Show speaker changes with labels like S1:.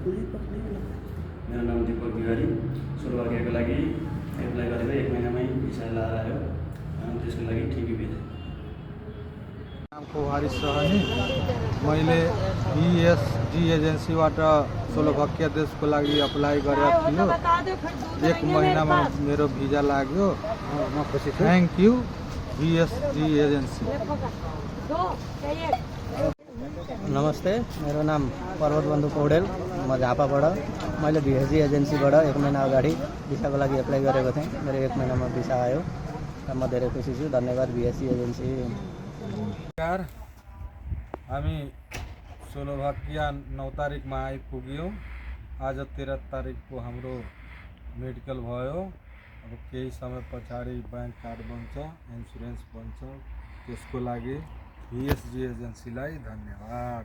S1: मेरो नाम दीपक बिहारी। स्लोभाकियाको लागि एप्लाई गरेर 1 महिनामै भिसा लाएर आयो। त्यसको लागि ठिकै भिजा।
S2: नामको हारिस सहनी। मैले VSG एजेन्सीबाट स्लोभाकिया देशको लागि अप्लाई गरेको थियो। 1 महिनामा मेरो भिजा लाग्यो। म खुसी छु। Thank you VSG agency.
S3: नमस्ते, मेरो नाम पर्वत बन्धु पौडेल। म झापाबाट। मैले VSG एजेन्सीबाट 1 महिना अगाडि भिसाको लागि एप्लाई गरेको थिएँ। मेरो 1 महिनामा भिसा आयो र म धेरै खुसी छु। धन्यवाद VSG एजेन्सी।
S2: हामी स्लोभाकिया 9 तारिकमा आइपुग्यौँ। आज 13 तारिकको हाम्रो मेडिकल भयो। अब केही समय पछाडि बैंक कार्ड बन्छ, इन्सुरेन्स बन्छ। त्यसको लागि VSG एजेन्सीलाई धन्यवाद।